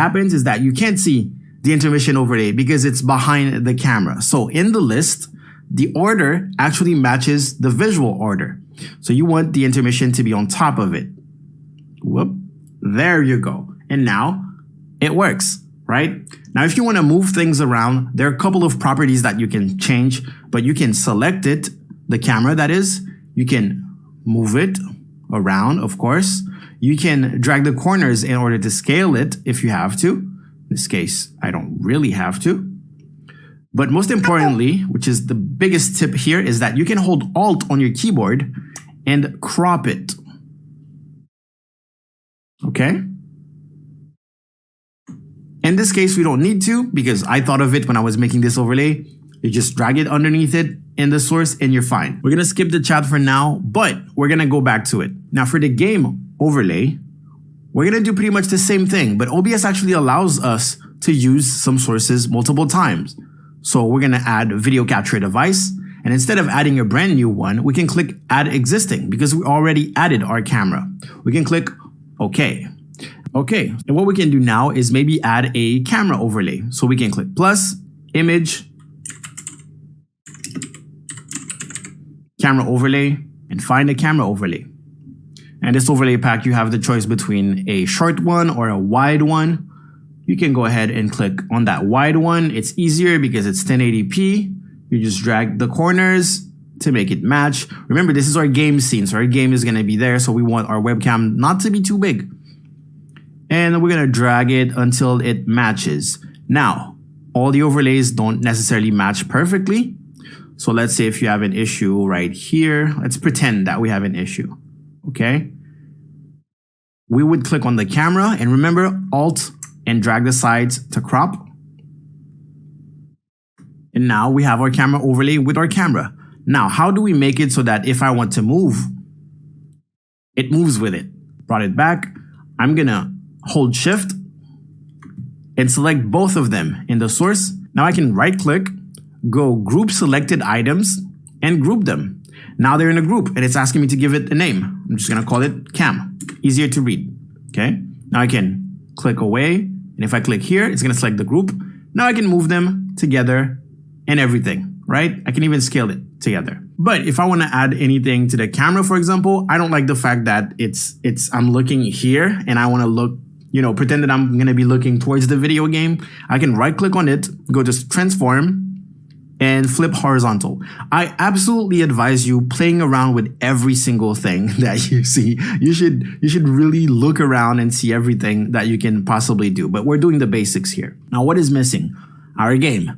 happens is that you can't see the intermission overlay because it's behind the camera. So in the list, the order actually matches the visual order. So you want the intermission to be on top of it. Whoop, there you go. And now it works, right? Now, if you want to move things around, there are a couple of properties that you can change, but you can select it, the camera that is, you can move it around, of course. You can drag the corners in order to scale it if you have to. In this case, I don't really have to. But most importantly, which is the biggest tip here, is that you can hold Alt on your keyboard and crop it. Okay? In this case, we don't need to because I thought of it when I was making this overlay. You just drag it underneath it in the source and you're fine. We're gonna skip the chat for now, but we're gonna go back to it. Now for the game overlay, we're gonna do pretty much the same thing, but OBS actually allows us to use some sources multiple times. So we're gonna add video capture device, and instead of adding a brand new one, we can click add existing because we already added our camera. We can click OK. Okay, and what we can do now is maybe add a camera overlay. So we can click plus, image, camera overlay, and find a camera overlay. And this overlay pack, you have the choice between a short one or a wide one. You can go ahead and click on that wide one. It's easier because it's 1080p. You just drag the corners to make it match. Remember, this is our game scene, so our game is gonna be there, so we want our webcam not to be too big. And we're gonna drag it until it matches. Now, all the overlays don't necessarily match perfectly. So let's say if you have an issue right here, let's pretend that we have an issue, okay? We would click on the camera and remember Alt and drag the sides to crop. And now we have our camera overlay with our camera. Now, how do we make it so that if I want to move, it moves with it? Brought it back. I'm gonna hold Shift and select both of them in the source. Now I can right click, go group selected items and group them. Now they're in a group and it's asking me to give it a name. I'm just gonna call it cam, easier to read, okay? Now I can click away, and if I click here, it's gonna select the group. Now I can move them together and everything, right? I can even scale it together. But if I wanna add anything to the camera, for example, I don't like the fact that I'm looking here and I wanna look, pretend that I'm gonna be looking towards the video game. I can right click on it, go to transform, and flip horizontal. I absolutely advise you playing around with every single thing that you see. You should really look around and see everything that you can possibly do. But we're doing the basics here. Now, what is missing? Our game.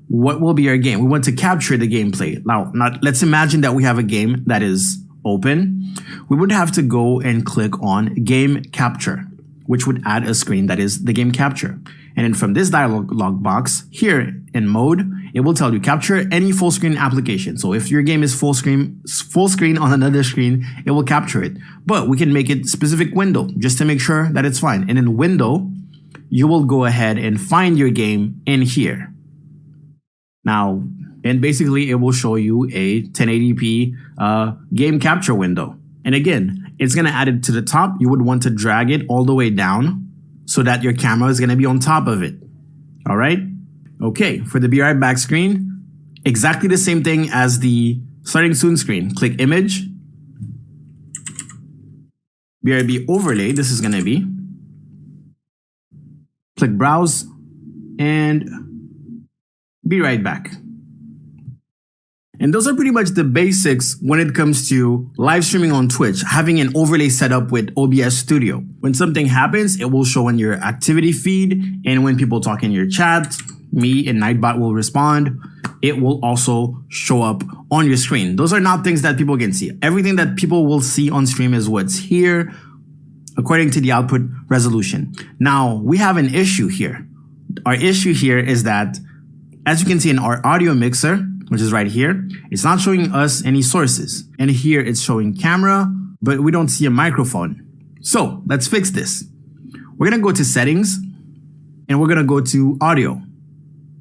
What will be our game? We want to capture the gameplay. Now, let's imagine that we have a game that is open. We would have to go and click on game capture, which would add a screen that is the game capture. And then from this dialog box here in mode, it will tell you capture any full screen application. So if your game is full screen on another screen, it will capture it. But we can make it specific window just to make sure that it's fine. And in window, you will go ahead and find your game in here. Now, and basically it will show you a 1080p game capture window. And again, it's gonna add it to the top. You would want to drag it all the way down so that your camera is gonna be on top of it. All right? Okay, for the Be Right Back screen, exactly the same thing as the starting soon screen. Click image, BRB overlay, this is gonna be. Click browse and Be Right Back. And those are pretty much the basics when it comes to live streaming on Twitch, having an overlay set up with OBS Studio. When something happens, it will show in your activity feed, and when people talk in your chat, me and Nightbot will respond. It will also show up on your screen. Those are not things that people can see. Everything that people will see on stream is what's here, according to the output resolution. Now, we have an issue here. Our issue here is that, as you can see in our audio mixer, which is right here, it's not showing us any sources. And here it's showing camera, but we don't see a microphone. So let's fix this. We're gonna go to settings and we're gonna go to audio.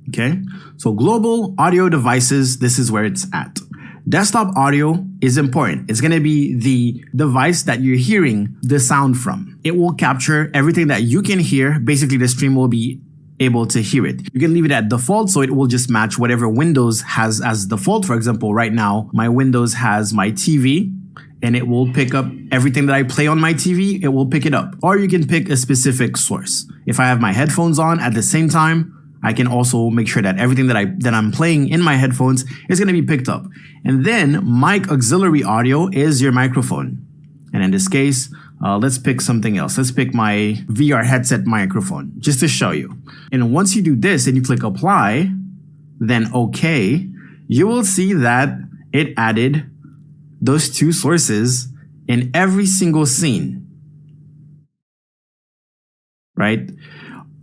Okay, so global audio devices, this is where it's at. Desktop audio is important. It's going to be the device that you're hearing the sound from. It will capture everything that you can hear. Basically, the stream will be able to hear it. You can leave it at default, so it will just match whatever Windows has as default. For example, right now, my Windows has my TV, and it will pick up everything that I play on my TV. It will pick it up. Or you can pick a specific source. If I have my headphones on at the same time, I can also make sure that everything that I'm playing in my headphones is going to be picked up. And then mic auxiliary audio is your microphone. And in this case, let's pick something else. Let's pick my VR headset microphone just to show you. And once you do this and you click apply, then OK, you will see that it added those two sources in every single scene, right?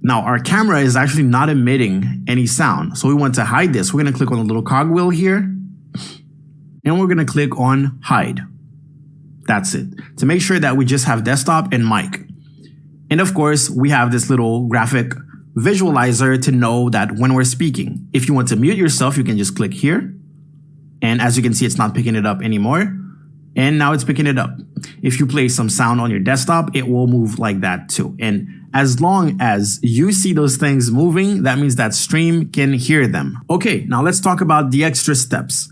Now, our camera is actually not emitting any sound. So we want to hide this. We're going to click on the little cogwheel here, and we're going to click on hide. That's it. To make sure that we just have desktop and mic. And of course, we have this little graphic visualizer to know that when we're speaking. If you want to mute yourself, you can just click here. And as you can see, it's not picking it up anymore. And now it's picking it up. If you play some sound on your desktop, it will move like that too. And as long as you see those things moving, that means that stream can hear them. Okay, now let's talk about the extra steps.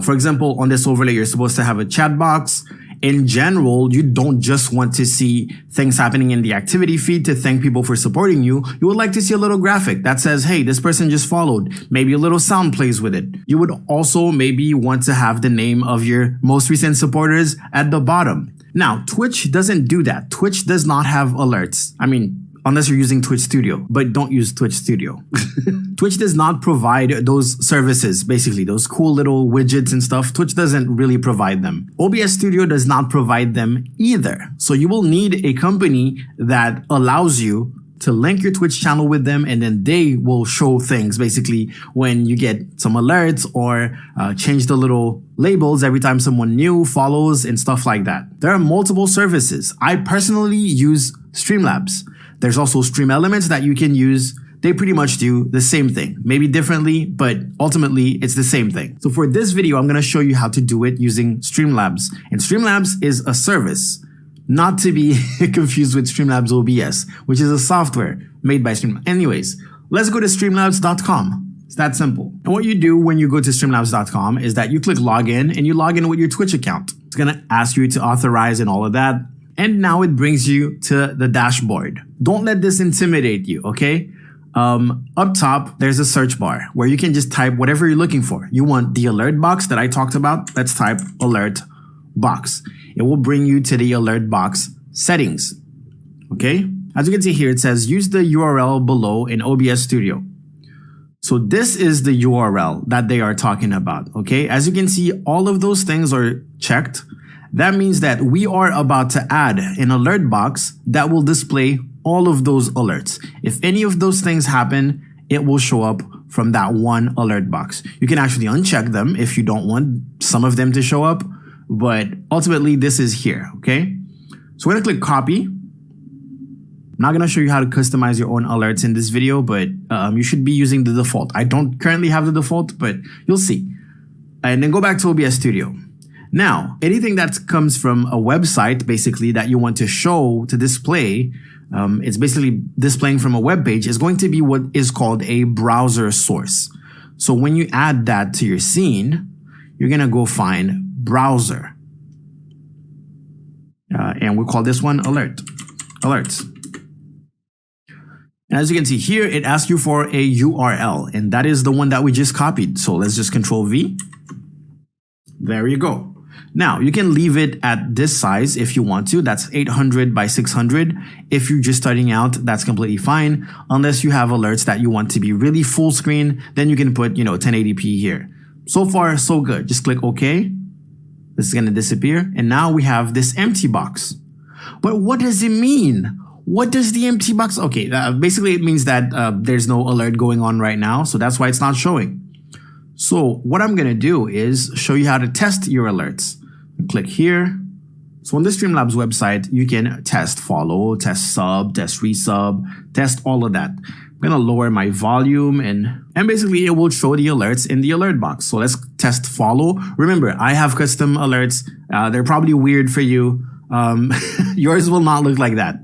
For example, on this overlay, you're supposed to have a chat box. In general, you don't just want to see things happening in the activity feed to thank people for supporting you. You would like to see a little graphic that says, hey, this person just followed. Maybe a little sound plays with it. You would also maybe want to have the name of your most recent supporters at the bottom. Now, Twitch doesn't do that. Twitch does not have alerts. I mean, unless you're using Twitch Studio, but don't use Twitch Studio. Twitch does not provide those services, basically, those cool little widgets and stuff. Twitch doesn't really provide them. OBS Studio does not provide them either. So you will need a company that allows you to link your Twitch channel with them, and then they will show things basically when you get some alerts or change the little labels every time someone new follows and stuff like that. There are multiple services. I personally use Streamlabs. There's also Stream Elements that you can use. They pretty much do the same thing, maybe differently, but ultimately it's the same thing. So for this video, I'm going to show you how to do it using Streamlabs. And Streamlabs is a service, not to be confused with Streamlabs OBS, which is a software made by Streamlabs. Anyways, let's go to streamlabs.com. It's that simple. And what you do when you go to streamlabs.com is that you click login and you log in with your Twitch account. It's going to ask you to authorize and all of that. And now it brings you to the dashboard. Don't let this intimidate you, okay? Up top, there's a search bar where you can just type whatever you're looking for. You want the alert box that I talked about? Let's type alert box. It will bring you to the alert box settings, okay? As you can see here, it says use the URL below in OBS Studio. So this is the URL that they are talking about, okay? As you can see, all of those things are checked. That means that we are about to add an alert box that will display all of those alerts. If any of those things happen, it will show up from that one alert box. You can actually uncheck them if you don't want some of them to show up, but ultimately this is here, okay? So we're gonna click copy. I'm not gonna show you how to customize your own alerts in this video, but you should be using the default. I don't currently have the default, but you'll see. And then go back to OBS Studio. Now, anything that comes from a website, basically, that you want to show, to display, it's basically displaying from a web page, is going to be what is called a browser source. So when you add that to your scene, you're going to go find browser. And we'll call this one alerts. And as you can see here, it asks you for a URL, and that is the one that we just copied. So let's just Control V. There you go. Now, you can leave it at this size if you want to. That's 800 by 600. If you're just starting out, that's completely fine. Unless you have alerts that you want to be really full screen, then you can put, 1080p here. So far, so good. Just click OK. This is going to disappear. And now we have this empty box. But what does it mean? What does the empty box? Okay, basically it means that there's no alert going on right now. So that's why it's not showing. So what I'm going to do is show you how to test your alerts. Click here, So on the Streamlabs website, you can test follow, test sub, test resub, test all of that. I'm gonna lower my volume and basically it will show the alerts in the alert box. So let's test follow. Remember, I have custom alerts. They're probably weird for you. Yours will not look like that.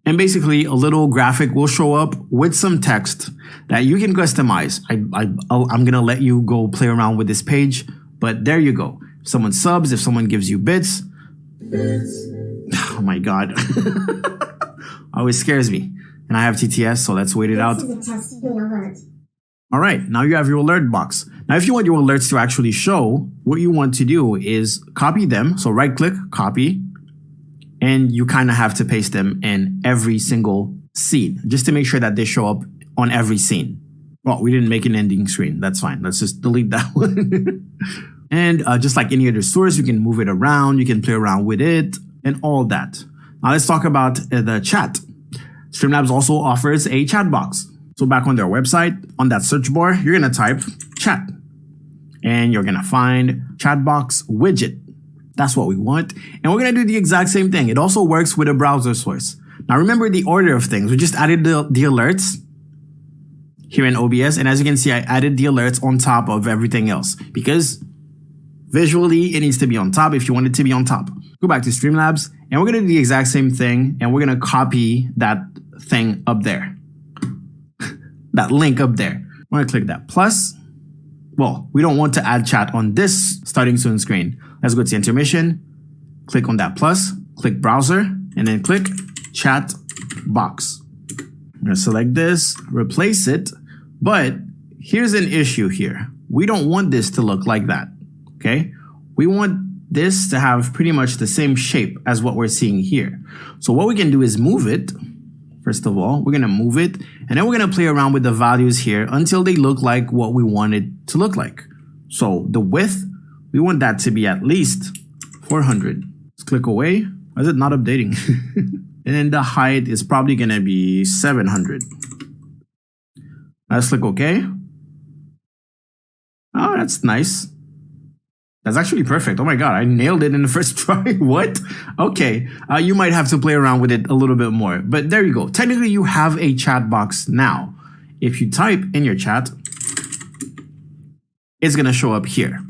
And basically, a little graphic will show up with some text that you can customize. I'm going to let you go play around with this page, but there you go. If someone subs, if someone gives you bits. Oh my God. Always scares me. And I have TTS, so let's wait it out. All right, now you have your alert box. Now, if you want your alerts to actually show, what you want to do is copy them. So right click, copy. And you kind of have to paste them in every single scene just to make sure that they show up on every scene. Well, we didn't make an ending screen. That's fine. Let's just delete that one. And just like any other source, you can move it around. You can play around with it and all that. Now let's talk about the chat. Streamlabs also offers a chat box. So back on their website, on that search bar, you're going to type chat. And you're going to find chat box widget. That's what we want. And we're going to do the exact same thing. It also works with a browser source. Now remember the order of things. We just added the alerts here in OBS. And as you can see, I added the alerts on top of everything else because visually it needs to be on top if you want it to be on top. Go back to Streamlabs and we're going to do the exact same thing. And we're going to copy that thing up there. That link up there. I'm going to click that plus. Well, we don't want to add chat on this starting soon screen. Let's go to intermission, click on that plus, click browser, and then click chat box. I'm gonna select this, replace it, but here's an issue here. We don't want this to look like that, okay? We want this to have pretty much the same shape as what we're seeing here. So what we can do is move it. First of all, we're gonna move it, and then we're gonna play around with the values here until they look like what we want it to look like. So the width, we want that to be at least 400. Let's click away. Why is it not updating? And then the height is probably going to be 700. Let's click OK. Oh, that's nice. That's actually perfect. Oh my God, I nailed it in the first try. What? Okay, you might have to play around with it a little bit more. But there you go. Technically, you have a chat box now. If you type in your chat, it's going to show up here.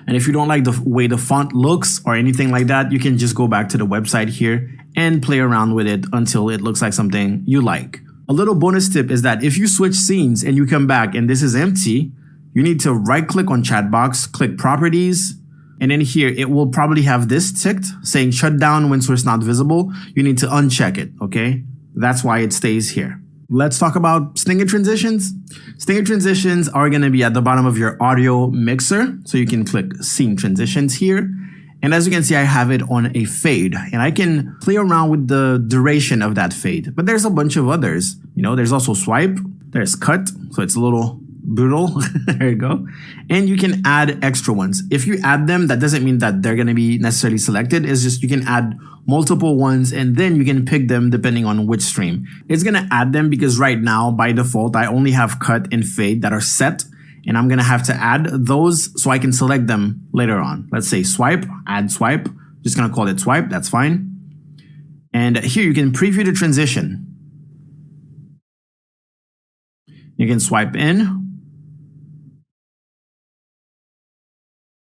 And if you don't like the way the font looks or anything like that, you can just go back to the website here and play around with it until it looks like something you like. A little bonus tip is that if you switch scenes and you come back and this is empty, you need to right click on chat box, click properties, and then here it will probably have this ticked saying shut down when source not visible. You need to uncheck it, okay? That's why it stays here. Let's talk about stinger transitions. Stinger transitions are going to be at the bottom of your audio mixer. So you can click scene transitions here. And as you can see, I have it on a fade and I can play around with the duration of that fade. But there's a bunch of others. You know, there's also swipe, there's cut. So it's a little brutal. There you go. And you can add extra ones. If you add them, that doesn't mean that they're going to be necessarily selected. It's just you can add multiple ones and then you can pick them depending on which stream. It's going to add them because right now by default, I only have cut and fade that are set. And I'm going to have to add those so I can select them later on. Let's say swipe, add swipe. Just going to call it swipe. That's fine. And here you can preview the transition. You can swipe in